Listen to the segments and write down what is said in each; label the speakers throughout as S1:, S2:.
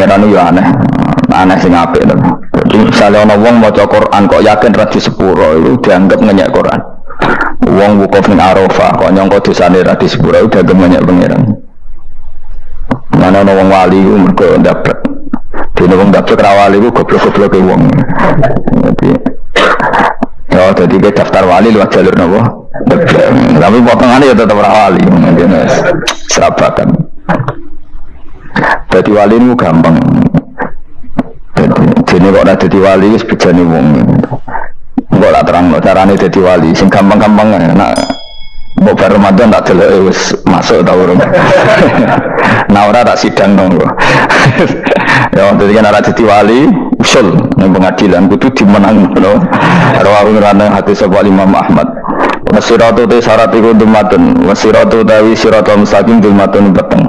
S1: pangeran yo aneh. Aneh sing apik to. Jadi misalnya ana wong maca Quran kok yakin ra di sepuro itu dianggap ngenyek Quran. Wong wukuf ning Arafah kok nyangka dosane ra di sepuro udah ngenyek pangeran. Mana ana wong wali ku mergo ndablek. Dene wong ndablek ra wali ku goblok-gobloke wong. Jadi ke daftar wali lewat jalur napa? Tapi potongannya ya tetap wali, mungkin serabakan. Jadi wali itu gampang. Jadi kok ada jadi wali sebejane wong. Kok tak terang carane jadi wali, sing gampang-gampang nak mau bar Ramadan tak delok wis masuk ta urung. Nah ora tak sidang dong kok. Ya jadi kan ada jadi wali usul nang pengadilan kudu dimenang lho. Rawahu rana hati sebab Imam Ahmad. Wasiratu te syarat iku dumatun, wasiratu tawi siratal mustaqim dumatun peteng.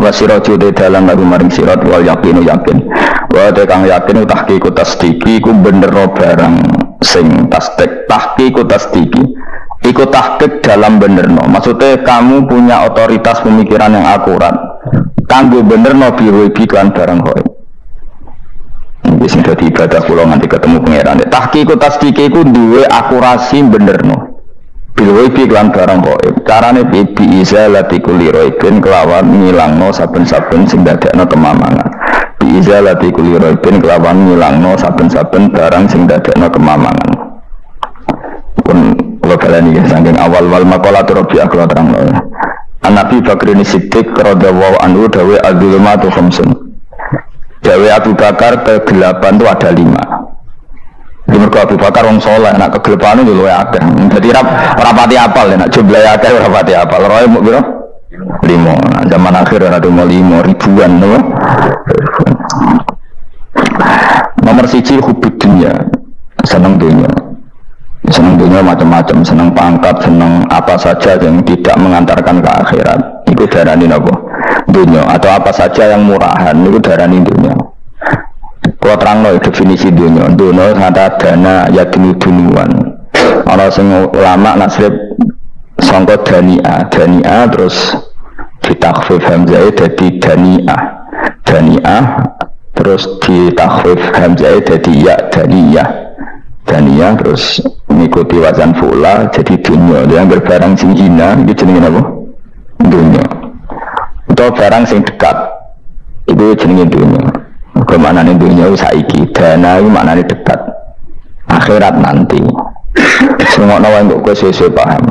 S1: Wasiratu te dalan lagu maring sirat wal yaqinu yakin. Wa te kang yakin tahqiqu tasdiqi ku bener barang sing tasdik tahqiqu tasdiqi. Iku tahqiq dalam benerno. Maksudnya kamu punya otoritas pemikiran yang akurat. Kanggo benerno biwi kan barang kok. Iki sing dadi ibadah kula nganti ketemu pangeran. Tahqiqu tasdiqi ku duwe akurasi benerno. Biwi kan barang kok. Carane bi izalati kulli raibin kelawan ngilangno saben-saben sing dadekno kemamangan. Bi izalati kulli raibin kelawan ngilangno saben-saben barang sing dadekno kemamangan. Pun kalau kalian ini saking awal maqalatur Rabi'ah kalau terang An-Nabi Bakrin Siddiq radhiyallahu anhu dawe adzulumatu khamsun. Dawe Abu Bakar kegelapan itu ada 5. Di mergo Abu Bakar wong saleh nak kegelapan itu luwih akeh. Dadi rapati apal nek jumlahe akeh rapati apal. Roe muk piro? 5. Nah, zaman akhir ada 5 ribuan lho. Nomor 1 hubud dunya. Seneng dunya. Senang dunia macam-macam, senang pangkat, senang apa saja yang tidak mengantarkan ke akhirat. Itu darani apa? Dunia. Atau apa saja yang murahan, itu darani dunia. Kalau terang definisi dunia, dunia kata dana yadinu dunuan. Kalau semua ulama nasrib sangka dania terus ditakhfif hamzah jadi daniah terus ditakhfif hamzah jadi ya daniyah terus mengikuti wazan fula jadi dunia. Yang berbarang sing hina itu jenenge apa? Dunia. Atau barang sing dekat itu jenenge dunia. Kemanane dunia saiki, dana itu maknane dekat. Akhirat nanti. Semua wae kok sesuai paham.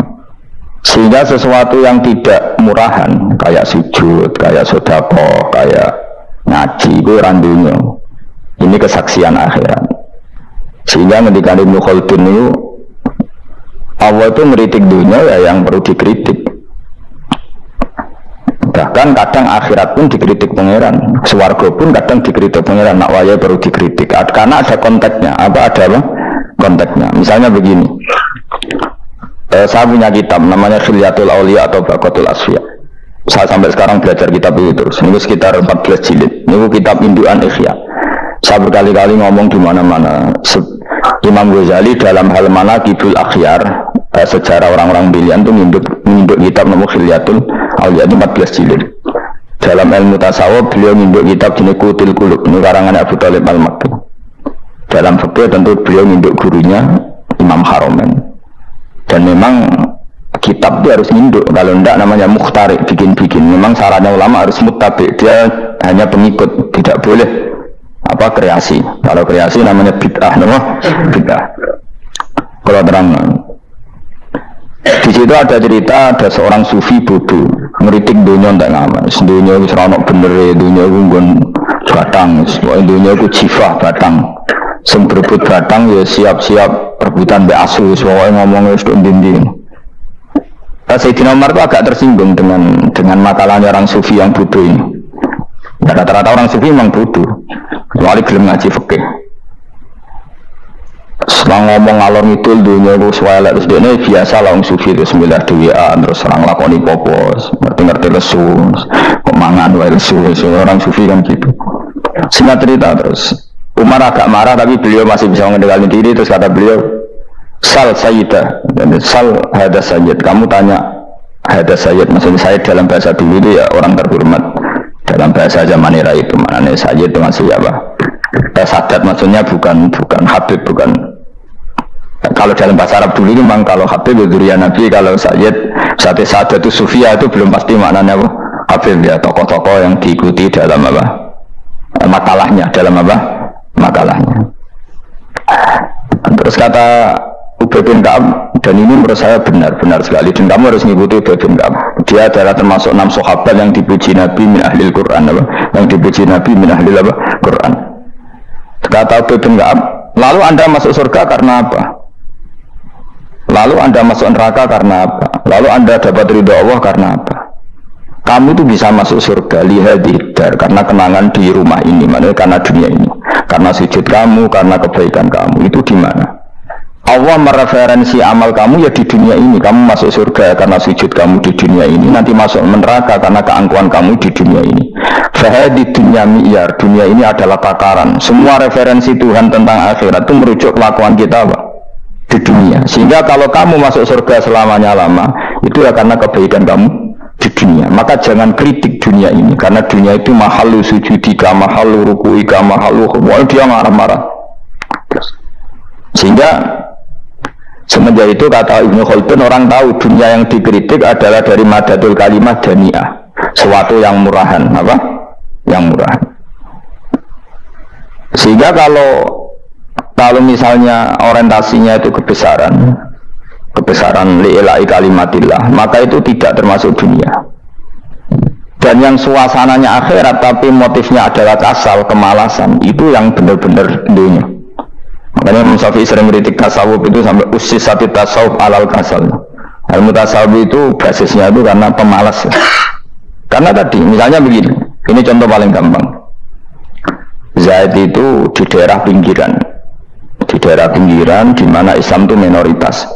S1: Sehingga sesuatu yang tidak murahan kayak sujud, kayak sedekah, kayak ngaji itu ran dunia. Ini kesaksian akhirat. Sehingga ketika Ibnu Khaldun itu Allah itu meritik dunia ya yang perlu dikritik. Bahkan kadang akhirat pun dikritik pangeran, swarga pun kadang dikritik pangeran. Nak waya perlu dikritik karena ada konteksnya. Apa konteksnya? Misalnya begini, saya punya kitab namanya Khilyatul Auliya atau Baqatul Asfiya. Saya sampai sekarang belajar kitab itu terus. Ini sekitar 14 jilid. Ini kitab indukan Ihya. Saya berkali-kali ngomong di mana-mana. Imam Ghazali dalam hal mana Kibul Akhyar, sejarah orang-orang pilihan itu nginduk kitab nomor Khilyatul Auliya itu 14 jilid. Dalam ilmu tasawuf beliau nginduk kitab jenis Qutul Qulub, ini karangan Abu Thalib Al-Makki. Dalam fikih tentu beliau nginduk gurunya Imam Haromen. Dan memang kitab itu harus nginduk, kalau tidak namanya mukhtarik, bikin-bikin. Memang syaratnya ulama harus muttabi, dia hanya pengikut, tidak boleh kreasi. Kalau kreasi namanya bid'ah, bid'ah. Kalau terang, di situ ada cerita ada seorang sufi bodoh ngeritik dunia tak ngamal. Dunia itu seronok bener, dunia itu gun batang, dunia itu jifah batang. Sem berebut batang ya siap-siap rebutan be asu, soalnya ngomongnya sudah dinding. Sayyidina Umar itu agak tersinggung dengan makalahnya orang sufi yang bodoh ini. Rata-rata orang sufi memang bodoh. Kecuali belum ngaji fikih. Setelah ngomong ngalor ngidul dunia itu swelek terus dia biasa lah orang sufi itu sembilan duaan terus orang lakoni popos ngerti lesu kok mangan wae lesu orang sufi kan gitu. Singkat cerita terus Umar agak marah tapi beliau masih bisa mengendalikan diri. Terus kata beliau, sal sayyidah, sal hada sayyid, kamu tanya hada sayyid, maksudnya sayyid dalam bahasa dulu itu ya orang terhormat. dalam bahasa zaman era itu maknanya Sayyid itu masih apa? Sadat maksudnya bukan Habib, bukan. Kalau dalam bahasa Arab dulu memang kalau Habib itu Durian Nabi, kalau Sayyid Sadat itu Sufia itu belum pasti maknanya apa? Habib ya, tokoh-tokoh yang diikuti dalam apa? Makalahnya, dalam apa? Makalahnya. Terus kata Ubay bin Ka'ab, dan ini menurut saya benar sekali, dan kamu harus mengikuti Ubay bin Ka'ab. Dia adalah termasuk 6 sahabat yang dipuji Nabi min ahlil Quran, apa? Yang dipuji Nabi min ahlil apa? Quran. Kata Ubay bin Ka'ab, lalu Anda masuk surga karena apa? Lalu Anda masuk neraka karena apa? Lalu Anda dapat ridha Allah karena apa? Kamu itu bisa masuk surga lihadidar karena kenangan di rumah ini, maksudnya karena dunia ini, karena sujud kamu, karena kebaikan kamu. Itu di mana? Allah mereferensi amal kamu ya di dunia ini. Kamu masuk surga karena sujud kamu di dunia ini, nanti masuk neraka karena keangkuhan kamu di dunia ini. Fahadi dunia mi'yar, dunia ini adalah takaran. Semua referensi Tuhan tentang akhirat itu merujuk kelakuan kita apa? Di dunia. Sehingga kalau kamu masuk surga selamanya lama, itu ya karena kebaikan kamu di dunia. Maka jangan kritik dunia ini, karena dunia itu mahalu sujudika, mahalu rukuika, mahalu khumwa, dia marah-marah. Sehingga semenjak itu kata Ibnu Khaldun, orang tahu dunia yang dikritik adalah dari madatul kalimat dani'ah, sesuatu yang murahan, apa? Yang murahan. Sehingga kalau misalnya orientasinya itu kebesaran li'ilai kalimatillah, maka itu tidak termasuk dunia. Dan yang suasananya akhirat tapi motifnya adalah kasal, kemalasan, itu yang benar-benar dunia. Makanya Imam Syafi'i sering kritik tasawuf itu sampai usisati tasawuf alal kasal. Ilmu tasawuf itu basisnya itu karena pemalas. Karena tadi misalnya begini, ini contoh paling gampang. Zaid itu di daerah pinggiran di mana Islam itu minoritas.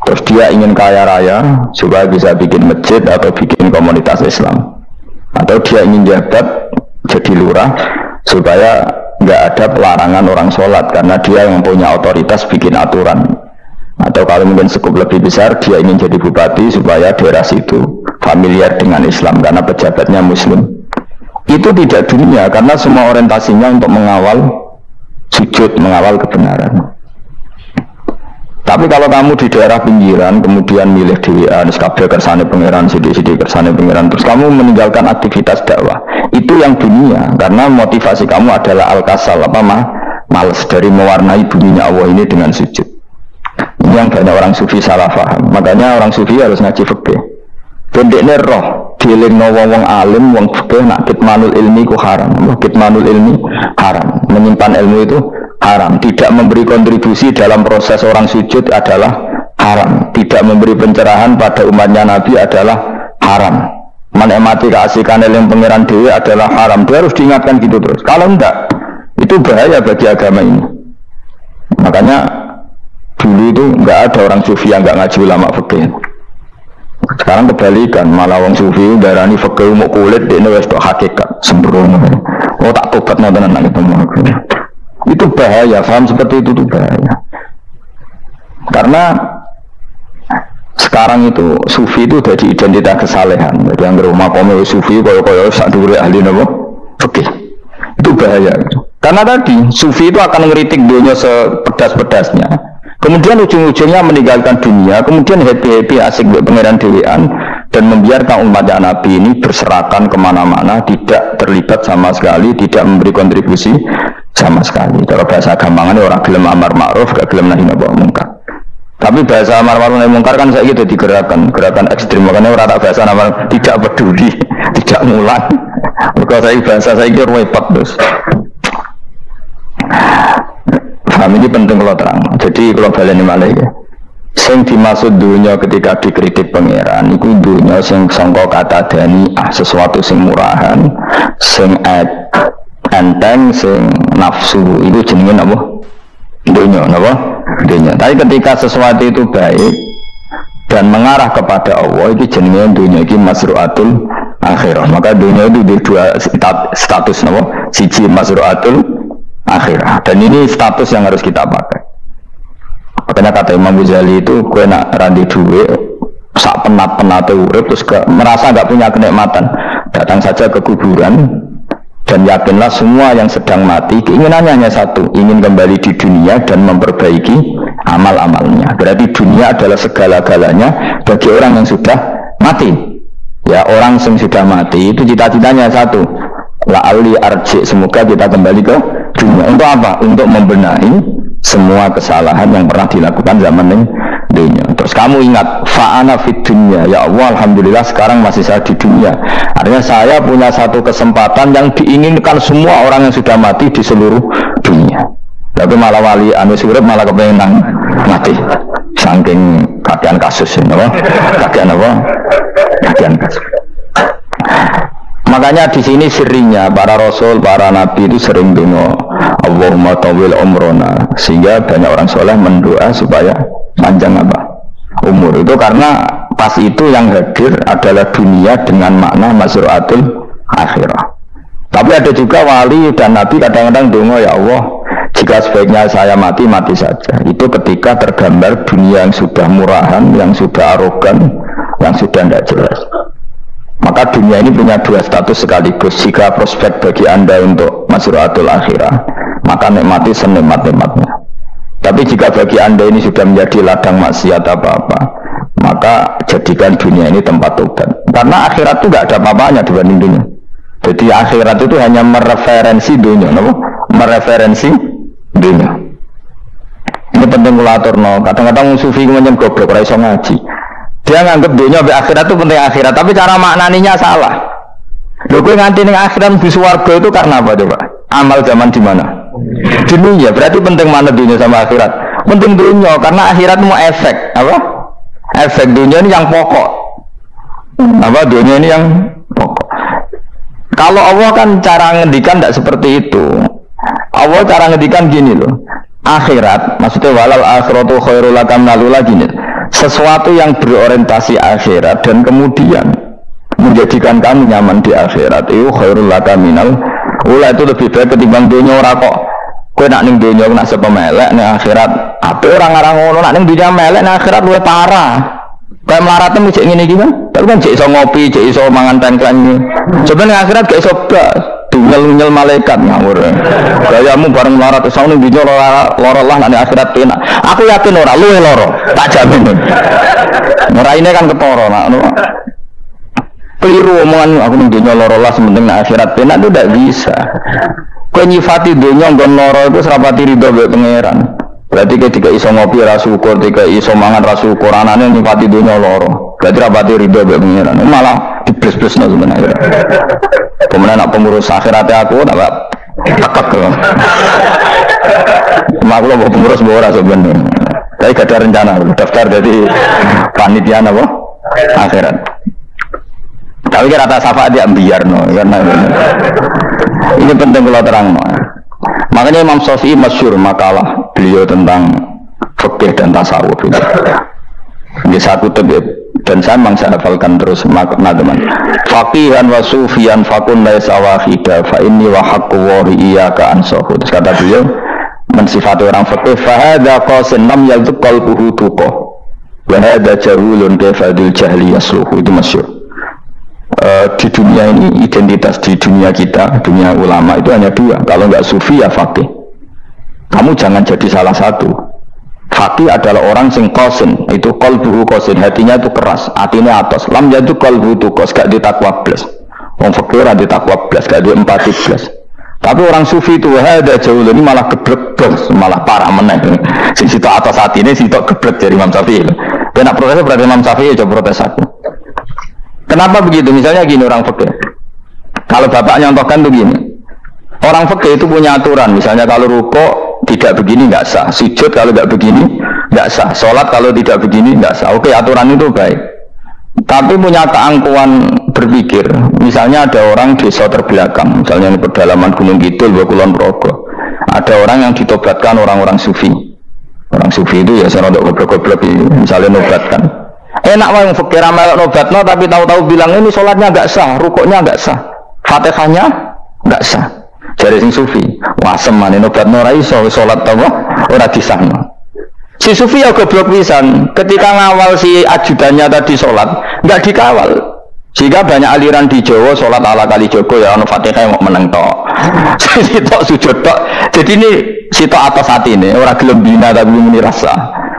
S1: Terus dia ingin kaya raya supaya bisa bikin masjid atau bikin komunitas Islam, atau dia ingin jabat jadi lurah supaya nggak ada pelarangan orang sholat karena dia yang punya otoritas bikin aturan. Atau kalau mungkin cukup lebih besar, dia ingin jadi bupati supaya daerah situ familiar dengan Islam karena pejabatnya Muslim. Itu tidak dunia karena semua orientasinya untuk mengawal sujud, mengawal kebenaran. Tapi kalau kamu di daerah pinggiran kemudian milih DWA, kabeh kersane pangeran, sithik-sithik kersane pangeran, terus kamu meninggalkan aktivitas dakwah, itu yang dunia karena motivasi kamu adalah al-kasal, malas dari mewarnai bunyinya Allah ini dengan sujud. Ini yang banyak orang sufi salah paham. Makanya orang sufi harus ngaji fikih. Pendeknya roh dilingno wong alim, wong fikih nak kitmanul ilmi ku haram. Kitmanul ilmi haram. Menyimpan ilmu itu haram. Tidak memberi kontribusi dalam proses orang sujud adalah haram. Tidak memberi pencerahan pada umatnya Nabi adalah haram. Menikmati keasikan ilmu pangeran dewi adalah haram. Dia harus diingatkan gitu terus. Kalau enggak, itu bahaya bagi agama ini. Makanya dulu itu enggak ada orang sufi yang enggak ngaji ulama fikih. Sekarang kebalikan, malah orang sufi darani fikih mau kulit dia wis tok hakikat sembrono. Oh tak tobat nonton anak itu bahaya, paham seperti itu tuh bahaya. Karena sekarang itu sufi itu jadi identitas kesalehan. Jadi yang rumah komo sufi koyo sak dhuwure ahli napa fikih. Itu bahaya. Karena tadi sufi itu akan ngeritik dunia sepedas-pedasnya. Kemudian ujung-ujungnya meninggalkan dunia, kemudian happy-happy asik buat pangeran dewean dan membiarkan umatnya Nabi ini berserakan kemana-mana, tidak terlibat sama sekali, tidak memberi kontribusi sama sekali. Kalau bahasa gampangan orang gelem amar ma'ruf, gak gelem nahi mungkar. Tapi bahasa amar ma'ruf nahi mungkar kan saya gitu digerakkan, gerakan ekstrim. Makanya orang tak bahasa amar tidak peduli, tidak ngulang. Kalau saya bahasa saya kira repot terus. Ini penting kalau terang. Jadi kalau balik ini malah ya, sing dimaksud dunia ketika dikritik pangeran itu dunia sing sangka kata dani'ah, sesuatu sing murahan, sing enteng, sing nafsu, itu jenenge apa? Dunia, apa? Dunia. Tapi ketika sesuatu itu baik dan mengarah kepada Allah, itu jenenge dunia, itu masru'atul akhirah. Maka dunia itu di dua status, apa? Siji masru'atul akhirah, dan ini status yang harus kita pakai. Makanya kata Imam Ghazali itu, gue nak randi duwe sak penat-penat urip terus merasa gak punya kenikmatan, datang saja ke kuburan dan yakinlah semua yang sedang mati keinginannya hanya satu, ingin kembali di dunia dan memperbaiki amal-amalnya. Berarti dunia adalah segala-galanya bagi orang yang sudah mati. Ya, orang yang sudah mati itu cita-citanya satu, la'ali arji, semoga kita kembali ke dunia. Untuk apa? Untuk membenahi semua kesalahan yang pernah dilakukan zaman ini dunia. Terus kamu ingat fa'ana fid dunya, ya Allah alhamdulillah sekarang masih saya di dunia. Artinya saya punya satu kesempatan yang diinginkan semua orang yang sudah mati di seluruh dunia. Tapi malah wali anu urip malah kepengen mati. Saking kakean kasus ini, apa? Kakean apa? Kakean kasus. Makanya di sini sirinya para rasul, para nabi itu sering donga Allahumma tawil umrona, sehingga banyak orang soleh mendoa supaya panjang apa? Umur. Itu karena pas itu yang hadir adalah dunia dengan makna mazru'atul akhirah. Tapi ada juga wali dan nabi kadang-kadang donga, ya Allah, jika sebaiknya saya mati, mati saja. Itu ketika tergambar dunia yang sudah murahan, yang sudah arogan, yang sudah tidak jelas. Maka dunia ini punya dua status sekaligus. Jika prospek bagi Anda untuk mazru'atul akhirah, maka nikmati senikmat-nikmatnya. Tapi jika bagi Anda ini sudah menjadi ladang maksiat apa-apa, maka jadikan dunia ini tempat tobat. Karena akhirat itu tidak ada apa-apanya dibanding dunia. Jadi akhirat itu hanya mereferensi dunia, mereferensi dunia. Ini penting kulatur, kadang-kadang sufi kemudian goblok, ora iso ngaji. Dia nganggap dunia sampai akhirat itu penting akhirat, tapi cara maknaninya salah. Lho kowe nganti ning akhirat di swarga itu karena apa coba? Amal zaman di mana? Dunia. Berarti penting mana dunia sama akhirat? Penting dunia karena akhirat mau efek, apa? Efek dunia ini yang pokok. Apa dunia ini yang pokok. Kalau Allah kan cara ngendikan tidak seperti itu. Allah cara ngendikan gini loh. Akhirat, maksudnya walal akhiratu khairul laka minal ula gini. Sesuatu yang berorientasi akhirat dan kemudian menjadikan kamu nyaman di akhirat itu khairul laka minal ula, itu lebih baik ketimbang dunia. Ora kok kowe nak ning dunia nak sepemelek ning akhirat ape orang ngarang ngono, nak ning dunia melek ning akhirat luwih parah. Kayak melaratnya mesti ngene iki kan. Tapi kan cek iso ngopi, cek iso mangan tengkleng. Coba ning akhirat gak iso blas. Tunggal-tunggal malaikat ngawur. Gayamu bareng melarat iso ning dunia lara lah nek akhirat penak. Aku yakin ora luwih lara, tak jamin. Ngeraine kan ketara nak. Keliru omongan aku ning dunia lara lah sementing nek akhirat penak itu tidak bisa. Kowe nyifati dunia nggon lara itu serapati ridho mbek pangeran. Berarti ketika iso ngopi ra syukur, ketika iso mangan ra syukur, anane nyifati dunia lara. Berarti rapati ridho mbek pangeran. Malah dibles-blesno sebenarnya. Kemudian nak pengurus akhiratnya aku tak tekek loh. Aku lo pengurus ora sebenarnya. Tapi gak ada rencana daftar jadi panitia apa? Akhirat. Tapi kira rata syafaat dia biar no, karena ini penting kalau terang no. Makanya Imam Syafi'i masyhur makalah beliau tentang fikih dan tasawuf itu. Ini satu tebet dan saya memang saya hafalkan terus makna teman. Faqihan wa sufiyan fakun laisa wahida fa inni wa haqqu wa iyyaka ansahu. Terus kata beliau mensifati orang fikih fa hadza qasin lam yalzuq qalbuhu tuqa wa hadza jahulun kafadul jahli yasluhu. Itu masyhur. Di dunia ini identitas di dunia kita, dunia ulama itu hanya dua. Kalau nggak sufi ya faqih. Kamu jangan jadi salah satu. Faqih adalah orang sing qasin, itu qalbuhu qasin, hatinya itu keras, hatinya atas. Lam yadu qalbuhu tuqas, gak ditakwa blas. Wong faqih ora ditakwa blas, gak di empati blas. Tapi orang sufi itu ada jauh ini malah geblek blas, malah parah meneh. Sing sitok atas hatine sitok geblek dari Imam Syafi'i. Dia nak protes berarti Imam Syafi'i coba protes aku. Kenapa begitu? Misalnya gini orang fikih. Kalau bapak nyontohkan tuh gini. Orang fikih itu punya aturan. Misalnya kalau rukuk tidak begini nggak sah. Sujud kalau nggak begini nggak sah. Sholat kalau tidak begini nggak sah. Oke, aturan itu baik. Tapi punya keangkuhan berpikir. Misalnya ada orang desa terbelakang. Misalnya di pedalaman Gunung Kidul, Kulon Progo. Ada orang yang ditobatkan orang-orang sufi. Orang sufi itu ya saya untuk goblok-goblok misalnya nobatkan. Enak wong fikir amal nobatno tapi tahu-tahu bilang ini sholatnya enggak sah, rukuknya enggak sah, Fatihahnya enggak sah. Jadi sing sufi, wah semane nobatno ora iso sholat apa ora disahno. Si sufi ya goblok pisan, ketika ngawal si ajudannya tadi sholat enggak dikawal. Sehingga banyak aliran di Jawa sholat ala kali Joko ya ono Fatihah mau meneng tok. Sitok sujud tok. Jadi ini sitok atas hati ini orang gelem bina tapi muni rasa.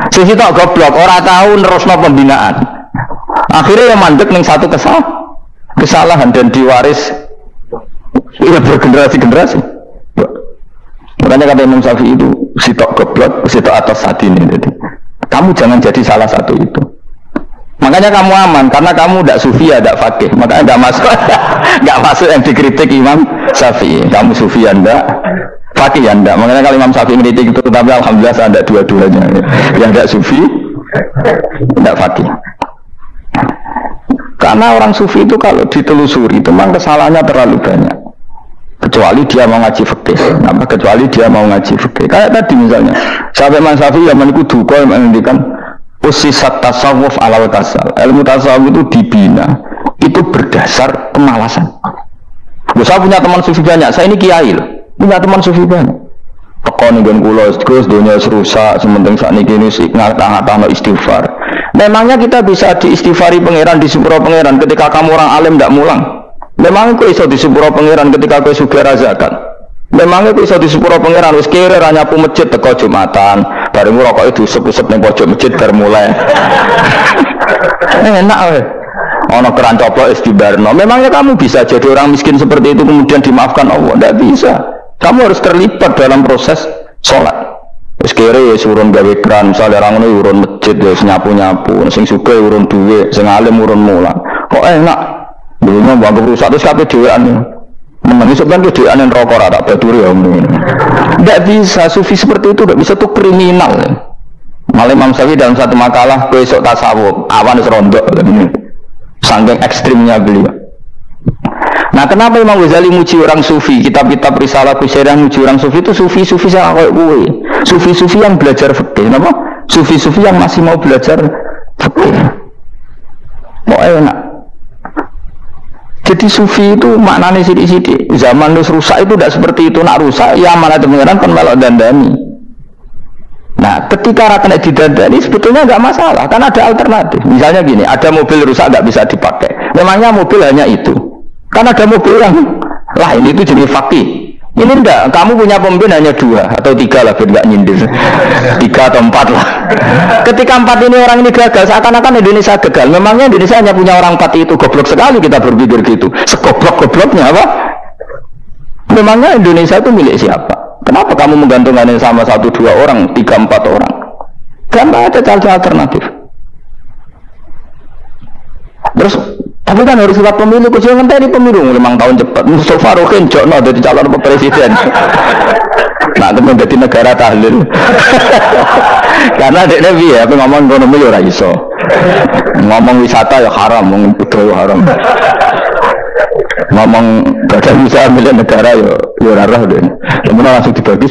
S1: Sitok goblok ora tahu nerusno pembinaan. Akhirnya yang mandek ning satu kesalahan dan diwaris ya bergenerasi-generasi. Makanya kata Imam Syafi'i itu sitok goblok, sitok atas hati ini. Jadi kamu jangan jadi salah satu itu. Makanya kamu aman karena kamu tidak sufi ya tidak fakih, makanya tidak masuk nggak masuk yang dikritik Imam Syafi'i. Kamu sufi ya tidak, fakih ya tidak. Makanya kalau Imam Syafi'i kritik itu, tapi alhamdulillah saya ada dua-duanya. Yang tidak sufi, tidak fakih. Karena orang sufi itu kalau ditelusuri itu memang kesalahannya terlalu banyak. Kecuali dia mau ngaji fikih, kecuali dia mau ngaji fikih. Kayak tadi misalnya, sampai Imam Syafi'i yang meniku duka yang menghentikan usisat tasawuf alal kasal. Ilmu tasawuf itu dibina, itu berdasar kemalasan. Saya punya teman sufi banyak, saya ini kiai loh, punya teman sufi banyak. Tekon dengan kulos, terus dunia serusak, sementing saat ini ngatah-ngatah istighfar. Memangnya kita bisa diistighfari pangeran di sepuro pangeran ketika kamu orang alim tidak mulang? Memangnya kok iso di sepuro pangeran ketika kau sugih zakat? Memangnya kok iso di sepuro pangeran wis kere ra nyapu masjid teko Jumatan, bareng rokok itu usep-usep ning pojok masjid bar mulai. Enak weh. Ono keran coplok istibarno. Memangnya kamu bisa jadi orang miskin seperti itu kemudian dimaafkan Allah? Tidak bisa. Kamu harus terlibat dalam proses sholat. Wis kere ya urun gawe keran, misale ra ngono urun masjid ya nyapu-nyapu, sing sugih urun duwe, sing alim urun mulang. Kok enak? Dulunya bangga rusak terus kabeh dhewean. Menang iso kan dhewean ning rokok ra tak baturi ya. Tidak bisa, sufi seperti itu tidak bisa, tuh kriminal. Malah Imam Syafi'i dalam satu makalah besok tasawuf, awan wis rondok. Saking ekstrimnya beliau. Nah, kenapa Imam Ghazali muji orang sufi? Kitab-kitab Risalah Kusyairah muji orang sufi itu sufi-sufi yang kayak gue. Sufi-sufi yang belajar fikih, kenapa? Sufi-sufi yang masih mau belajar fikih. Mau enak. Jadi sufi itu maknanya sidik-sidik. Zaman rusak itu tidak seperti itu. Nak rusak, ya mana teman-teman kan melok dandani. Nah, ketika rakyat didandani sebetulnya nggak masalah, kan ada alternatif. Misalnya gini, ada mobil rusak nggak bisa dipakai. Memangnya mobil hanya itu? Kan ada mobil yang lain itu jenis fakih. Ini enggak, kamu punya pemimpin hanya 2 atau 3 lah, biar nggak nyindir. 3 atau 4 lah. Ketika 4 ini orang ini gagal, seakan-akan Indonesia gagal. Memangnya Indonesia hanya punya orang 4 itu, goblok sekali kita berpikir gitu. Segoblok-gobloknya apa? Memangnya Indonesia itu milik siapa? Kenapa kamu menggantungkannya sama 1-2 orang, 3-4 orang? Karena ada cara alternatif. Terus, tapi kan harus lewat pemilu, kecil ngenteni pemilu 5 tahun cepat. Mustafa Rohin jokno jadi calon presiden. Nah, itu menjadi negara tahlil. Karena dia ya, tapi ngomong ekonomi ya ora iso. Ngomong wisata ya haram, ngomong budaya haram. Ngomong badan usaha milik negara ya rarah deh. Kemudian langsung dibagi.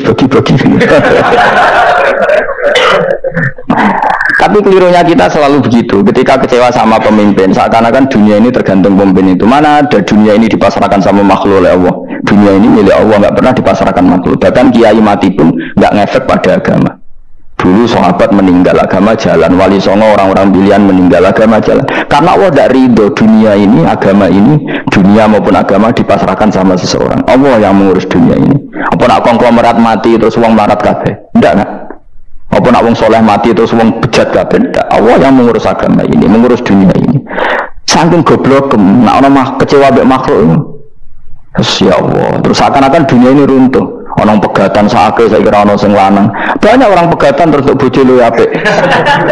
S1: Tapi kelirunya kita selalu begitu. Ketika kecewa sama pemimpin, seakan-akan dunia ini tergantung pemimpin itu. Mana ada dunia ini dipasrahkan sama makhluk oleh Allah. Dunia ini milik Allah, nggak pernah dipasrahkan makhluk. Bahkan kiai mati pun nggak ngefek pada agama. Dulu sahabat meninggal agama jalan, wali songo orang-orang pilihan meninggal agama jalan. Karena Allah tidak ridho dunia ini, agama ini, dunia maupun agama dipasrahkan sama seseorang. Allah yang mengurus dunia ini. Apa nak konglomerat mati terus uang melarat kabeh? Tidak. Apa nak wong soleh mati terus wong bejat kabeh? Tidak. Allah yang mengurus agama ini, mengurus dunia ini. Saking goblok, nak orang mah kecewa mbek makhluk ini. Ya Allah, terus seakan-akan dunia ini runtuh. Orang pegatan sakit, saya kira orang sing lanang. Banyak orang pegatan terus bojo lu apik.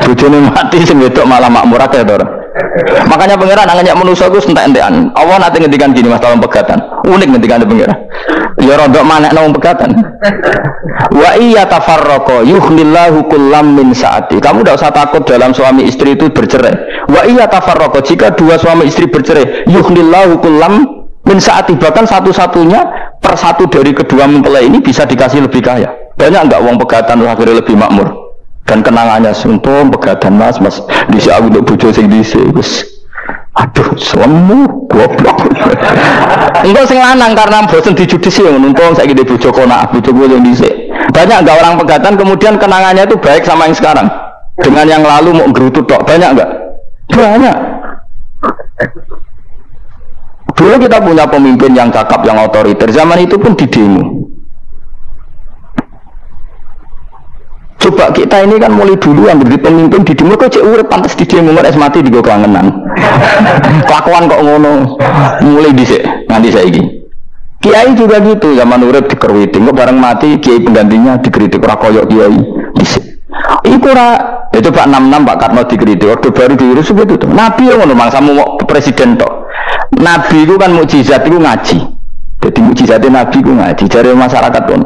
S1: Bojone mati sing wedok malah makmur akeh to. Makanya pangeran nanya manusa ku entek-entekan. Allah nate ngendikan gini masalah pegatan. Unik ngendikane pangeran. Ya rodok manekno wong pegatan. Wa iya tafarraqa yuhnillahu kullam min saati. Kamu tidak usah takut dalam suami istri itu bercerai. Wa iya tafarraqa, jika 2 suami istri bercerai, yuhnillahu kullam min saati, bahkan satu-satunya per 1 dari kedua mempelai ini bisa dikasih lebih kaya. Banyak enggak uang pegatan akhirnya lebih makmur? Dan kenangannya untung pegatan mas disi aku untuk bojo sing disi wis aduh semu goblok. Enggak sing lanang karena bosen dijudisi untung saiki di bojo konak bojo sing disi. Banyak enggak orang pegatan kemudian kenangannya itu baik sama yang sekarang dengan yang lalu mau gerutut tok? Banyak enggak? Banyak. Dulu kita punya pemimpin yang cakap, yang otoriter. Zaman itu pun di demo. Coba kita ini kan mulai dulu yang jadi pemimpin di demo, kok cek urip pantas di demo, nggak mati di gue kelangenan. Kelakuan kok ngono, mulai dhisik nganti saiki. Kiai juga gitu, zaman urip dikerwiting, kok bareng mati kiai penggantinya dikritik ora koyok kiai dhisik. Iku ora, ya coba 66 Pak Karno dikritik, orde baru diurus seperti itu. Nabi yang ngono, mangsamu presiden tok. Nabi itu kan mukjizat itu ngaji. Jadi mukjizatnya Nabi itu ngaji. Dari masyarakat pun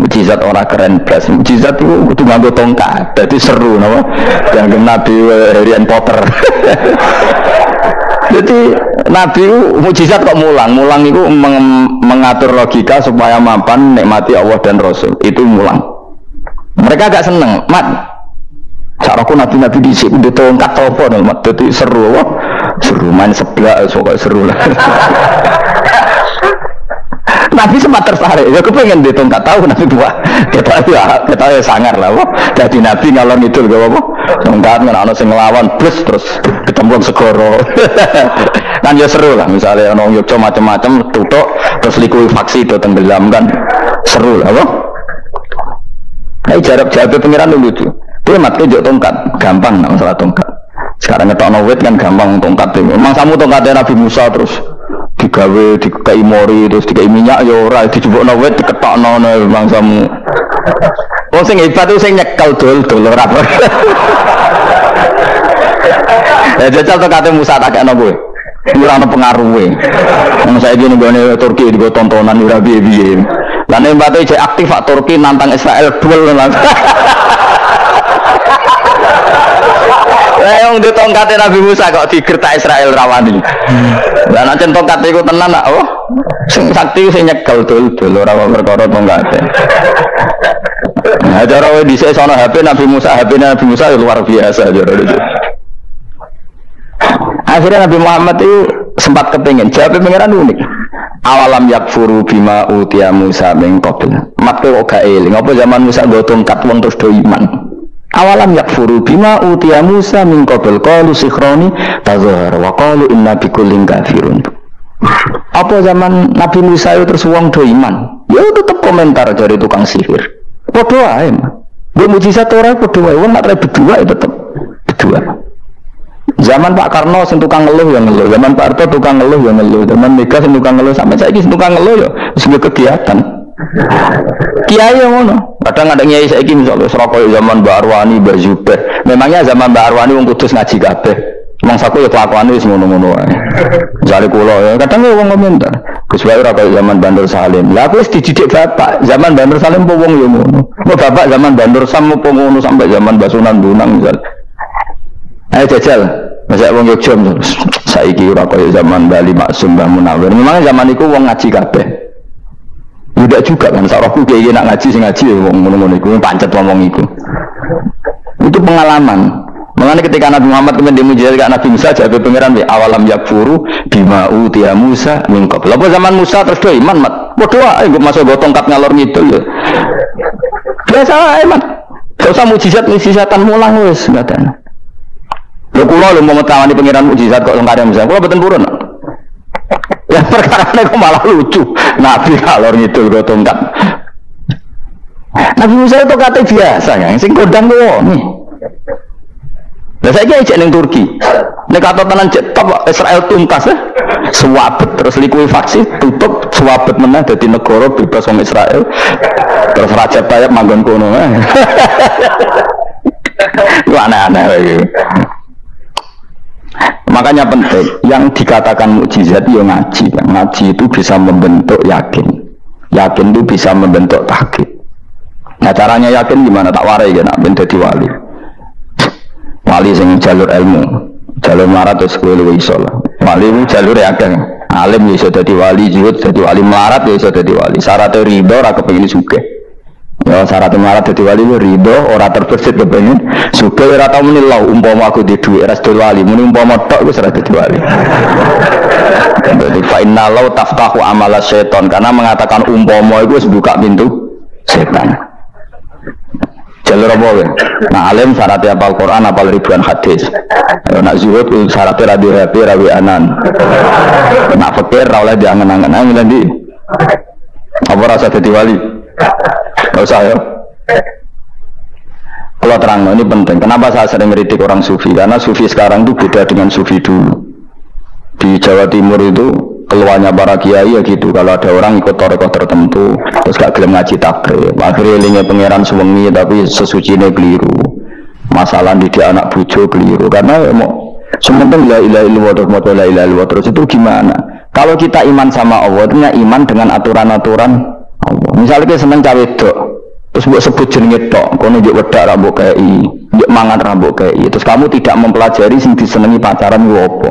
S1: mukjizat orang keren plus. Mukjizat itu kudu nganggo tongkat. Jadi seru, napa? Yang Nabi Harry Potter. Jadi Nabi itu mukjizat kok mulang. Mulang itu mengatur logika supaya mapan nikmati Allah dan Rasul. Itu mulang. Mereka agak seneng. Mat, caraku Nabi-Nabi di sini di tongkat telepon. Mat, jadi seru. Wah, seru main sebelah, soalnya seru lah. Nabi sempat tertarik, ya kepengen di tongkat tahu Nabi dua. Kita ya sangar lah. Wah, jadi Nabi ngalor itu gak apa-apa. Tongkat mana sing ngelawan plus terus ketemu segoro. Kan ya seru lah. Misalnya orang Yogyo macam-macam tutuk terus likuifaksi itu tenggelam kan seru lah. Wah. Nah, jarak pengiran dulu tuh. Dia mati jauh tongkat, gampang nak masalah tongkat. Sekarang ngetok wit kan gampang tongkat itu. Memang samu tongkatnya Nabi Musa terus digawe, dikai mori, terus dikai minyak ya ora dijupukno wit diketokno memang samu. Wong sing hebat itu sing nyekel dol ora. Ya jajal tongkatnya Musa tak kena kowe. Ora ono pengaruhe. Wong saiki nggone Turki digo tontonan ora piye-piye. Lah nek mbate cek aktif Pak Turki nantang Israel duel lan. Yang di tongkatnya Nabi Musa kok digertak Israel rawani. Dan aja tongkat itu tenan nak, oh, sing sakti sing nyekel dul ora perkara tongkatnya. Nah, cara wae dhisik sono HP Nabi Musa luar biasa cara itu. Akhirnya Nabi Muhammad itu sempat kepengin jawab pengiran unik. Awalam yakfuru bima utiya Musa min qabl. Mat kok gak eling apa zaman Musa nggo tongkat wong terus do iman. Awalam yakfuru bima utiya Musa min qabl qalu sikhroni tazahar wa qalu inna bikullin kafirun. Apa zaman Nabi Musa itu terus wong do iman? Ya tetep komentar dari tukang sihir. Padha ae. Mbok mujizat ora padha wae wong nek berdua ya tetep berdua. Zaman Pak Karno sing tukang ngeluh ya ngeluh, zaman Pak Harto tukang ngeluh ya ngeluh, zaman Mega sing tukang ngeluh sampai saiki sing tukang ngeluh ya wis kegiatan. Kiai yang ngono. Kadang ada kiai saiki misalnya Surabaya zaman Mbak Arwani, Mbak Zubair. Memangnya zaman Mbak Arwani wong kudus ngaji kabeh. Mangsaku ya kelakuane wis ngono-ngono wae. Jare kula ya kadang wong komentar. Gus wae ora kaya zaman Bandur Salim. Lah wis dididik bapak, zaman Bandur Salim po wong yo ngono. Kok bapak zaman Bandur Sam po ngono sampai zaman Basunan Dunang misal. Ayo jajal. Masa wong Yogyo saiki ora kaya zaman Bali Maksum Mbah Munawir. Memangnya zaman iku wong ngaji kabeh. Tidak juga kan, sarahku kayak nak ngaji sing ngaji ya ngomong-ngomong itu, pancet ngomong itu. Itu pengalaman. Mengenai ketika Nabi Muhammad kemudian dimujizatkan Nabi Musa jadi pangeran di awalam yakfuru bima utiya Musa min qabl. Apa zaman Musa terus do iman mat. Berdoa ae masuk go tongkat ngalor ngidul ya. Biasa ae mat. Gak usah mujizatan mulang wis ngaten. Lho kula lho mau tawani pangeran mujizat kok lengkare Musa. Kula mboten purun. Ya perkara ini kok malah lucu. Nabi ngalor ngidul go tongkat. Nabi Musa itu kata biasa ya, sing kodang kok nih. Lah saiki cek ning Turki. Nek kata tenan cek top Israel tuntas ya. Suwabet terus likuifaksi tutup suwabet meneh dadi negara bebas wong Israel. Terus Raja Tayyip manggon kono. Itu aneh-aneh lagi. Makanya penting yang dikatakan mukjizat ya ngaji. Ngaji itu bisa membentuk yakin. Yakin itu bisa membentuk tahqiq. Nah caranya yakin gimana? Tak warai ya nak ben dadi wali. Wali sing jalur ilmu, jalur melarat terus kowe luwih iso lah. Wali itu jalur akeh. Alim iso dadi wali, zuhud dadi wali, melarat iso dadi wali. Syaratnya ridho ora kepengin sugih. Ya syaratnya melarat dadi wali ku ridho ora terbesit kepengin sugih ora tau muni lho umpama aku di dhuwit ora dadi wali, muni umpama tok wis ora dadi wali. Jadi fa inna law taftahu amala syaiton karena mengatakan umpama itu wis buka pintu setan. Jalur apa ya? Nah alim syaratnya apal Quran, apal ribuan hadis. Nak zuhud syaratnya radio HP, rawi anan. Nak fakir, rawlah diangan-angan. Nah nanti apa rasa jadi wali? Gak usah ya. Kalau terang, ini penting. Kenapa saya sering ngeritik orang sufi? Karena sufi sekarang itu beda dengan sufi dulu. Di Jawa Timur itu keluarnya para kiai ya gitu. Kalau ada orang ikut torekoh tertentu, terus gak gelem ngaji takbir, akhirnya lingnya pangeran suwengi tapi sesucinya keliru. Masalah didik anak bojo keliru. Karena mau sementing la ilaha illallah la ilaha illallah terus itu gimana? Kalau kita iman sama Allah, itu iman dengan aturan-aturan Allah. Misalnya kita seneng cawe dok, terus buat sebut jenenge tok, kono njuk wedak ra mbok kei, njuk mangan ra mbok kei. Terus kamu tidak mempelajari sing disenengi pacaran ku apa?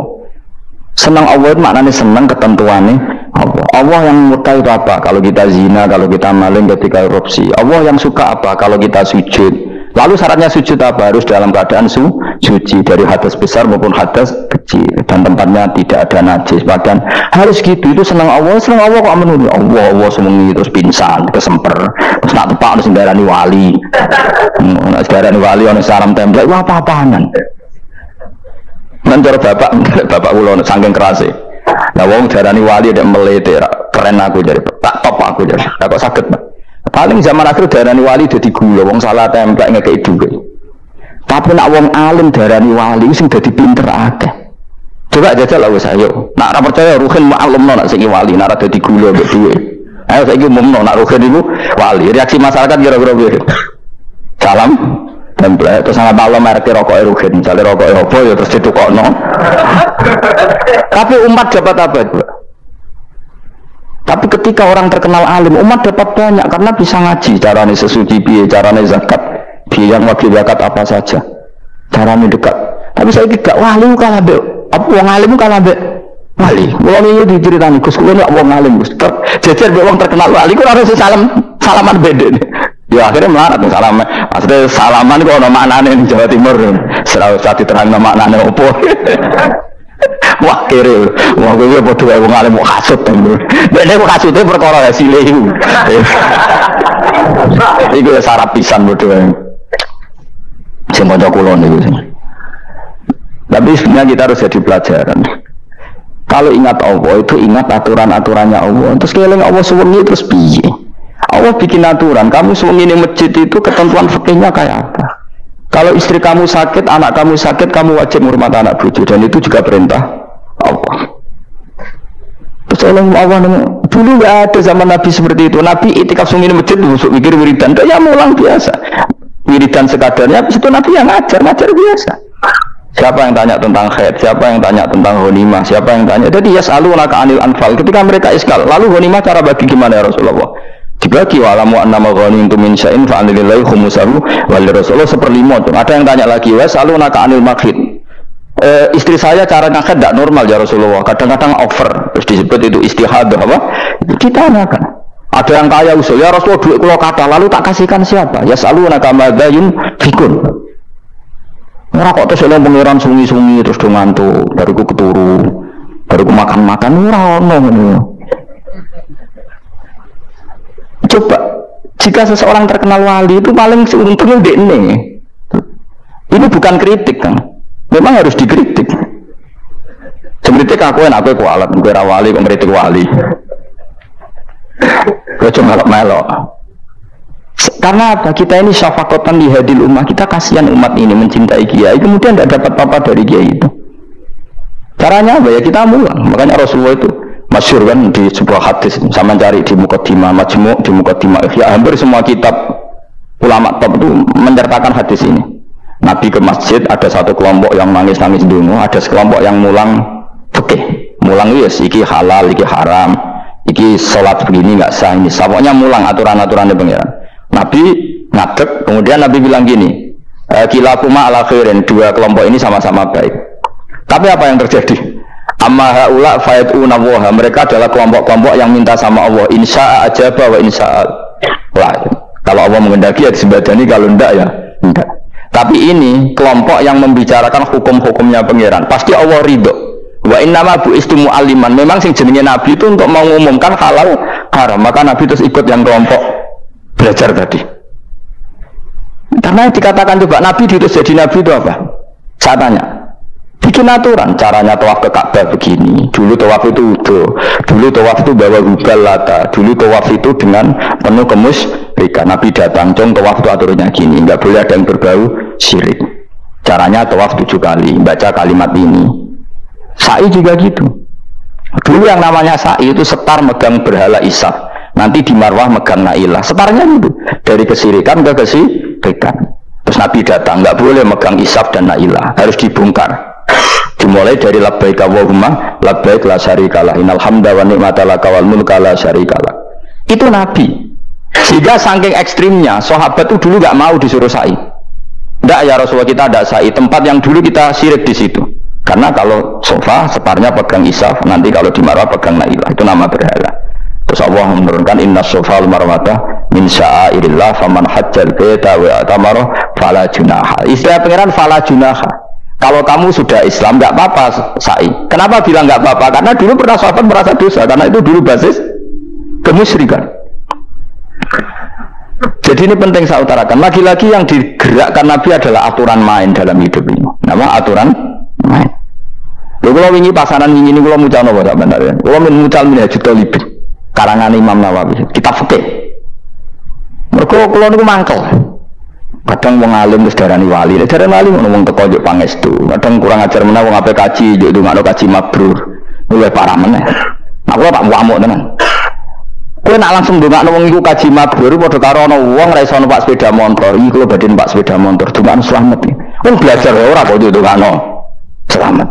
S1: Senang Allah itu maknanya senang ketentuannya Allah. Allah yang murka itu apa? Kalau kita zina, kalau kita maling, ketika korupsi. Allah yang suka apa? Kalau kita sujud. Lalu syaratnya sujud apa? Harus dalam keadaan suci dari hadas besar maupun hadas kecil dan tempatnya tidak ada najis. Bahkan harus gitu. Itu senang Allah kok menurut Allah semengi terus pingsan, kesemper, terus nak tepak terus darani wali. Nak darani wali ono salam tembak wah apa-apaanan. Mentor bapak kula saking kerase. Lah wong darani wali nek melete keren aku jadi tak top aku jadi. Lah kok saged. Paling zaman akhir darani wali dadi gula wong salah templek ngekeki dhuwit. Tapi nek wong alim darani wali sing dadi pinter akeh. Coba jajal lah wis ayo. Nek ora percaya ruhin maklumno nek sing wali nek ora dadi gula mbek dhuwit. Ayo saiki umumno nek ruhin iku wali. Reaksi masyarakat kira-kira piye? Salam template terus sama Allah merek rokok erugen misalnya rokok apa ya terus ditukokno. Tapi umat dapat apa itu? Tapi ketika orang terkenal alim umat dapat banyak karena bisa ngaji caranya sesuci piye, caranya zakat piye, yang wajib zakat apa saja, caranya dekat. Tapi saya tidak wali kalah be apa wong alim kalah be wali. Wong iki diceritani Gus kuwi nek wong alim Gus jejer be wong terkenal wali kok harus salaman beda nih. Ya akhirnya melarat nih salam. Maksudnya salaman kok ada maknanya di Jawa Timur. Serau saat diterang maknanya apa? Wah kiri, wah gue bodoh ya, gue ngalih mau kasut temen. Dia mau kasutnya perkara hasilnya itu. Itu sarap pisan bodoh ya. Saya mau kulon itu. Tapi sebenarnya kita harus jadi pelajaran. Kalau ingat Allah itu ingat aturan-aturannya Allah. Terus keling Allah suwengi terus piye? Allah bikin aturan, kamu suami ini masjid itu ketentuan fikihnya kayak apa? Kalau istri kamu sakit, anak kamu sakit, kamu wajib menghormati anak bojo dan itu juga perintah Allah. Terus Allah dulu nggak ada zaman Nabi seperti itu. Nabi itikaf suami ini masjid busuk mikir wiridan, ya mulang biasa. Wiridan sekadarnya, habis itu Nabi yang ngajar biasa. Siapa yang tanya tentang khair, siapa yang tanya tentang ghanimah, siapa yang tanya. Jadi yas'alunaka anil anfal. Ketika mereka iskal, lalu ghanimah cara bagi gimana ya Rasulullah? Dibagi wa'lamu annama ghanimtum min syai'in fa'anilillahi khumusahu wa lirrasulullah 1/5. Ada yang tanya lagi, yas'alunaka anil makhid. Istri saya cara ngakad tidak normal ya Rasulullah. Kadang-kadang over, terus disebut itu istihadah apa? Kita tanyakan. Ada yang kaya usul, ya Rasulullah duit kalau kata lalu tak kasihkan siapa? Yas'alunaka madza yunfikun. Ora kok terus oleh pengiran sungi-sungi terus do ngantuk, bariku keturu, bariku makan-makan ora ono ngono. Coba jika seseorang terkenal wali itu paling untungnya dekne. Ini bukan kritik kan. Memang harus dikritik. Semritik aku enak aku alat ngkira wali kok ngritik wali. Kok cuma melok. Karena apa? Kita ini syafaqatan di hadil ummah, kita kasihan umat ini mencintai kiai, kemudian tidak dapat apa-apa dari kiai itu. Caranya apa ya? Kita mulang. Makanya Rasulullah itu masyhur kan di sebuah hadis, sama cari di Muqaddimah Majmu', di Muqaddimah Ihya, hampir semua kitab ulama top itu menyertakan hadis ini. Nabi ke masjid, ada satu kelompok yang nangis-nangis dulu, ada sekelompok yang mulang fikih. Mulang yes, iki halal, iki haram, iki sholat begini nggak sah, ini pokoknya mulang aturan-aturannya pengiran. Nabi ngadeg, kemudian Nabi bilang gini, kilakuma ala khairin, dua kelompok ini sama-sama baik. Tapi apa yang terjadi? Amma haula fayatuna waha, mereka adalah kelompok-kelompok yang minta sama Allah, insya'a ajaba wa insya'a la. Kalau Allah menghendaki ya disembadani, kalau enggak ya enggak. Tapi ini kelompok yang membicarakan hukum-hukumnya pengiran, pasti Allah ridho. Wa innama bu'istu mu'alliman, memang sing jenenge Nabi itu untuk mengumumkan halal haram, maka Nabi terus ikut yang kelompok belajar tadi. Karena dikatakan coba Nabi diutus jadi Nabi itu apa? Saya tanya, bikin aturan, caranya tawaf ke Ka'bah begini. Dulu tawaf itu utuh, dulu tawaf itu bawa hubal lata, dulu tawaf itu dengan penuh kemusyrikan. Nabi datang, cong tawaf itu aturannya gini, nggak boleh ada yang berbau syirik. Caranya tawaf 7 kali, baca kalimat ini. Sa'i juga gitu. Dulu yang namanya sa'i itu setar megang berhala Isaf, nanti di Marwah megang Nailah. Setarnya gitu, dari kesirikan ke kesirikan. Terus Nabi datang, nggak boleh megang Isaf dan Nailah, harus dibongkar. Dimulai dari labbaik Allahumma labbaik la syarikalah innal hamda wa ni'mata laka wal mulka la syarikalah. Itu Nabi. Sehingga saking ekstrimnya sahabat itu dulu nggak mau disuruh sa'i. Nggak ya Rasulullah, kita ada sa'i, tempat yang dulu kita syirik di situ. Karena kalau sofa separnya pegang Isaf, nanti kalau di Marwah pegang Nailah, itu nama berhala. Terus Allah menurunkan inna sofa al-marwata min sya'airillah faman hajjal baita wa atamara fala junaha. Istilah pengiran fala junaha. Kalau kamu sudah Islam nggak apa-apa sa'i. Kenapa bilang nggak apa-apa? Karena dulu pernah sahabat merasa dosa, karena itu dulu basis kemusyrikan. Jadi ini penting saya utarakan. Lagi-lagi yang digerakkan Nabi adalah aturan main dalam hidup ini. Nama aturan main. Lalu kalau wingi pasaran ini kalau mucal nopo tak benar ya. Kalau mucal Minhajul Talibin karangan Imam Nawawi, kitab fikih. Mergo kula niku mangkel. Kadang wong alim terus darani wali, darani wali ngomong teko njuk pangestu. Kadang kurang ajar meneh wong ape kaji njuk ndongakno kaji mabrur. Luwih parah meneh. Nah kula tak ngamuk tenan. Kowe nak langsung ndongakno wong iku kaji mabrur padha karo ana wong ra iso numpak sepeda motor. Iki kula badhe numpak sepeda motor, ndongakno slamet. Wong belajar ora kok ndongakno slamet.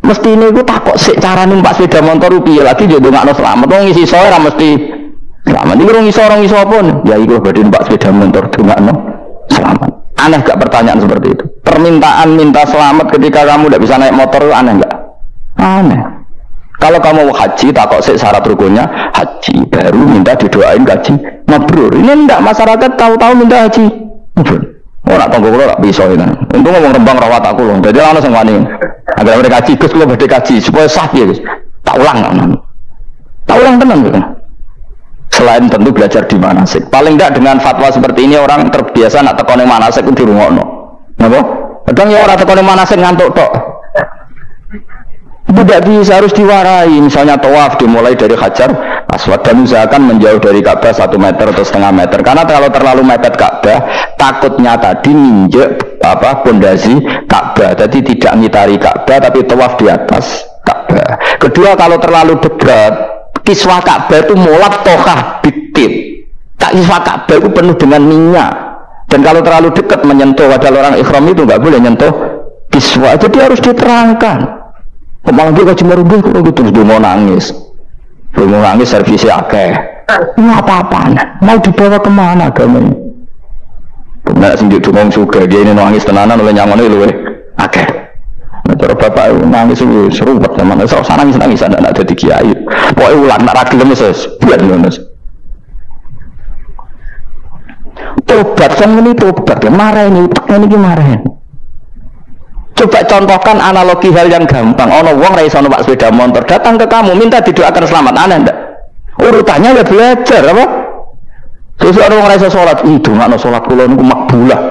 S1: Mesti ini gue takut sih cara numpak sepeda motor piye lagi jadi nggak selamat. Wong isi sore mesti selamat. Ini orang iso pun ya itu badhe numpak sepeda motor tuh nggak selamat. Aneh gak pertanyaan seperti itu? Permintaan minta selamat ketika kamu tidak bisa naik motor itu aneh nggak? Aneh. Kalau kamu mau haji takut sih syarat rukunnya haji baru minta didoain haji mabrur. Ini enggak, masyarakat tahu-tahu minta haji mabrur. Orang tonggo kulo tak bisa ini. Untung ngomong Rembang rawat aku loh. Jadi ana sing wani. Agar mereka kaji, Gus kulo badhe kaji supaya sah ya Gus. Tak ulang kan. Tak ulang tenan gitu. Selain tentu belajar di manasik. Paling tidak dengan fatwa seperti ini orang terbiasa nak tekone manasik itu dirungokno. Napa? Kadang ya ora tekone manasik ngantuk tok. Tidak bisa, harus diwarai. Misalnya tawaf dimulai dari Hajar Aswad dan usahakan menjauh dari Ka'bah 1 meter atau setengah meter. Karena kalau terlalu mepet Ka'bah, takutnya tadi nginjek pondasi Ka'bah. Jadi tidak ngitari Ka'bah tapi tawaf di atas Ka'bah. Kedua, kalau terlalu dekat, kiswah Ka'bah itu mulat tohah bitib. Kiswah Ka'bah itu penuh dengan minyak. Dan kalau terlalu dekat menyentuh, padahal orang ikhram itu nggak boleh nyentuh kiswah. Jadi harus diterangkan. Kemana dia kaji merubah kalau gitu terus dia mau nangis servisnya akeh apa-apaan mau dibawa kemana agama ini benar sendiri tukang suka dia ini nangis tenanan oleh nyaman itu akeh cara bapak nangis itu seru banget sama saya nangis anak jadi kiai pokoknya ulang nak ragil lemes buat lemes tobat sang ini tobat ya marah ini marahin. Coba contohkan analogi hal yang gampang. Ono wong ra iso numpak sepeda motor datang ke kamu minta didoakan selamat, aneh ndak? Urutannya ya belajar apa? Terus ono wong ra iso salat, ndongakno salat kula niku makbulah.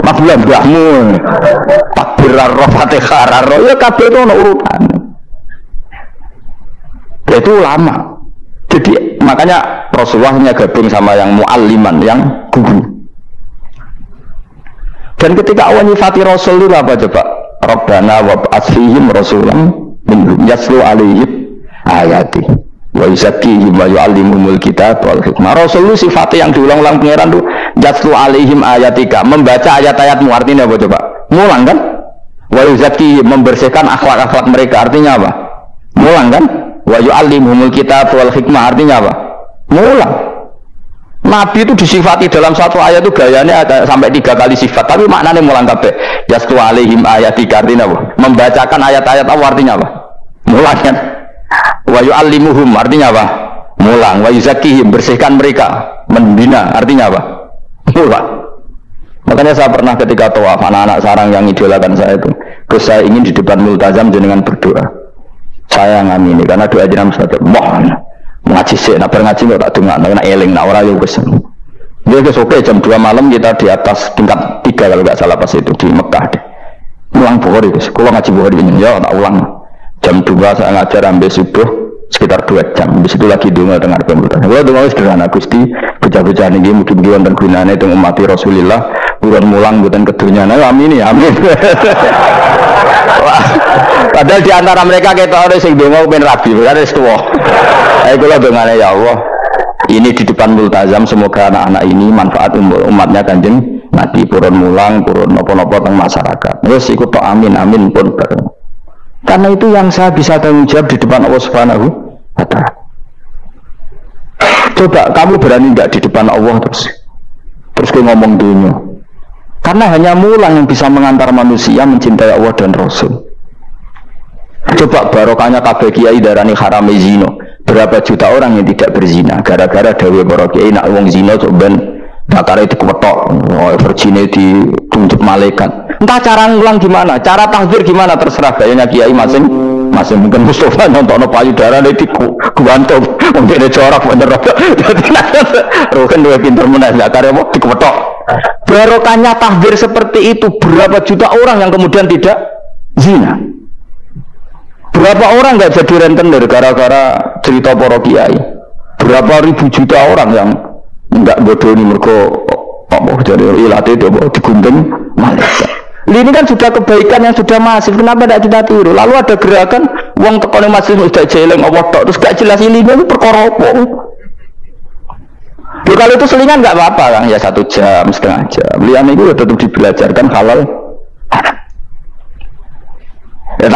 S1: Makbulah mbahmu. Takbir ar Fatihah ya kabeh itu ono urutan. Itu ulama. Jadi makanya Rasulullah hanya gabung sama yang mualliman, yang guru. Dan ketika awal nyifati Rasul itu apa coba? Rabbana wa ba'athihim rasulam minhum yaslu alaihim ayati wa yuzakkihim wa yu'allimuhumul kitab wal hikmah. Rasul itu sifatnya yang diulang-ulang pangeran itu yaslu alaihim ayatika, membaca ayat-ayatmu. Artinya apa coba? Mulang kan? Wa yuzakkihim, membersihkan akhlak-akhlak mereka. Artinya apa? Mulang kan? Wa yu'allimuhumul kitab wal hikmah. Artinya apa? Mulang. Nabi itu disifati dalam satu ayat itu gayanya ada sampai 3 kali sifat, tapi maknanya mulang kabeh. Yastu alaihim ayatika, artinya apa? Membacakan ayat-ayat apa artinya apa? Mulang kan? Wa yu'allimuhum artinya apa? Mulang. Wa yuzakkihim, bersihkan mereka, membina, artinya apa? Mulang. Makanya saya pernah ketika tawaf, anak-anak sarang yang idolakan saya itu, terus saya ingin di depan multazam jenengan berdoa. Saya ngamini karena doa jenengan mustajab. Mohon ngaji sih, nak ngaji nggak tak dengar, nak eling, nak orang yang pesen. Dia oke jam 2 malam kita di atas tingkat 3 kalau nggak salah pas itu di Mekah deh. Ulang Bukhari, kalau ngaji Bukhari ini ya tak ulang. Jam 2 saya ngajar ambil subuh sekitar 2 jam. Di situ lagi dengar pemerintah. Kalau dengar sederhana Gusti, bocah-bocah ini mungkin wonten gunane teng umat Rasulullah, bukan mulang bukan kedunya. Nah, amin ya amin. Padahal di antara mereka kita orang sing donga ben rabi, kan wis tuwa. Ayo kula dongane ya Allah. Ini di depan multazam, semoga anak-anak ini manfaat umatnya Kanjeng Nabi, purun mulang, purun nopo-nopo teng masyarakat. Terus ikut tok amin amin pun bareng. Karena itu yang saya bisa tanggung jawab di depan Allah Subhanahu wa Ta'ala. Coba kamu berani enggak di depan Allah terus kayak ngomong dunia. Karena hanya mulang yang bisa mengantar manusia mencintai Allah dan Rasul. Coba barokahnya kabeh kiai darani harame zina. Berapa juta orang yang tidak berzina gara-gara dawe para kiai nak wong zina cok ben bakare diketok, virgine dituntut malaikat. Entah cara ngulang gimana, cara tahdzir gimana terserah gayanya kiai masing-masing. Mungkin Mustafa nonton payudara itu guantung, mungkin ada corak bener. Jadi roken dua pinter meneh bakare mau diketok. Barokahnya tahdzir seperti itu, berapa juta orang yang kemudian tidak zina. Berapa orang nggak jadi rentenir gara-gara cerita para kiai? Berapa ribu juta orang yang nggak bodoh ini mereka apa jadi ilate itu digunting malaikat. Ini kan sudah kebaikan yang sudah masif. Kenapa tidak kita tiru? Lalu ada gerakan uang tekone masih sudah jeleng Allah tok terus gak jelas ini perkara apa? Kalau itu selingan nggak apa-apa kan ya 1 jam setengah jam. Lian itu tetap dibelajarkan halal. Ya,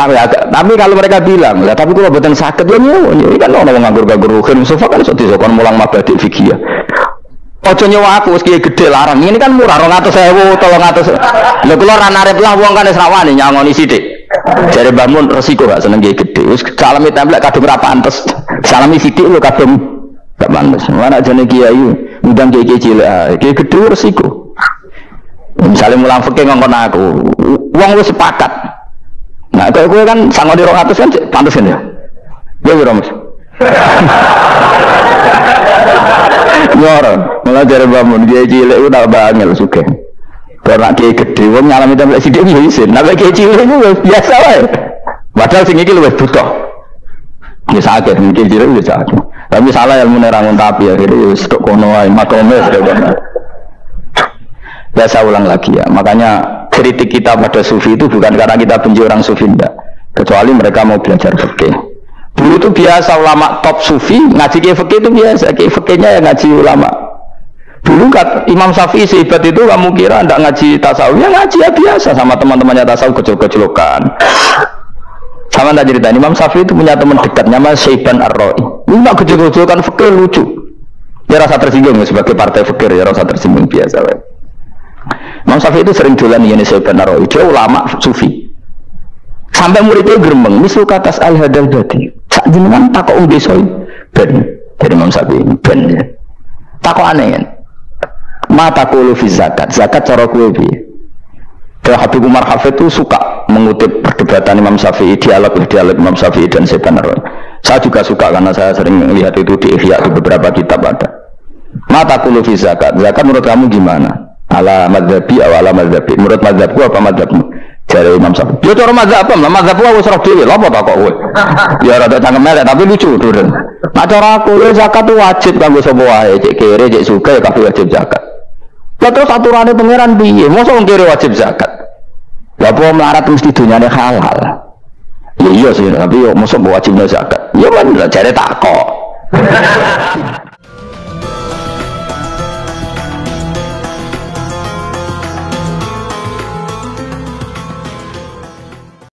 S1: tapi kalau mereka bilang, ya, tapi kalau buatan sakit ya ini kan orang nganggur-nganggur ruhin, sofa kan sudah kan mulang mabadi fikih ya. Ojo nyewa aku meski gede larang, ini kan murah 200.000, 300. Lha kula ora narep lah wong kan wis rawani nyangoni sithik. Jare bangun resiko gak seneng gede. Wis salami templek kadung ra pantes. Salami sithik lho kadung gak pantes. Mana jane kiai ngundang kiai cilik, kiai gede resiko. Misalnya mulang fikih ngongkon aku, wong wis sepakat. Nah, kalau gue kan sangat di 200 kan pantas kan ya? Gue Mas. Nyoro, malah dari bangun dia cilik udah bangil suka. Karena dia gede, gue nyalami tempat sidik dia isin. Nah, kayak cilik itu biasa lah. Padahal sing iki luwih butuh. Ya sakit, mungkin cilik bisa sakit. Tapi salah yang menerangkan tapi akhirnya stok kono ae makome sudah. Saya ulang lagi ya, makanya kritik kita pada sufi itu bukan karena kita benci orang sufi enggak, kecuali mereka mau belajar fikih. Dulu itu biasa ulama top sufi ngaji kiai fikih itu biasa, kiai fikihnya yang ngaji ulama. Dulu kan Imam Syafi'i sehebat itu kamu kira enggak ngaji tasawuf, ya ngaji ya biasa sama teman-temannya tasawuf kecil-kecilokan. Sama tak cerita, Imam Syafi'i itu punya teman dekat namanya Syaiban Ar-Ra'i. Ini enggak kecil-kecilokan fikih lucu. Ya rasa tersinggung sebagai partai fikih ya rasa tersinggung biasa. Imam Syafi'i itu sering dolan ini Syaiban Ar-Ra'i, dia ulama sufi. Sampai muridnya geremeng, misal katas al-hadal dadi. Sak jenengan takok besoi ben dari Imam Syafi'i ben. Takok aneh kan. Mata kulu fi zakat, zakat cara kowe piye? Dan Habib Umar Hafid itu suka mengutip perdebatan Imam Syafi'i, dialog Imam Syafi'i dan Syaiban Ar-Ra'i. Saya juga suka karena saya sering lihat itu di Ihya di beberapa kitab ada. Mata kulu fi zakat, zakat menurut kamu gimana? Ala madzhabi atau ala madzhabi, menurut madzhabku apa madzhabmu? Jare Imam Syafi'i ya cara madzhab lah, madzhabku wis ora dhewe lha apa tak kok kowe ya rada cangkem elek tapi lucu durung. Nah cara aku zakat itu wajib kanggo sapa wae, cek kere cek suka ya kabeh wajib zakat. Lah terus aturane pangeran piye? Mosok wong kere wajib zakat. Lah apa melarat mesti dunyane halal. Ya iya sih, tapi yo mosok wajibnya zakat. Ya kan jare tak kok.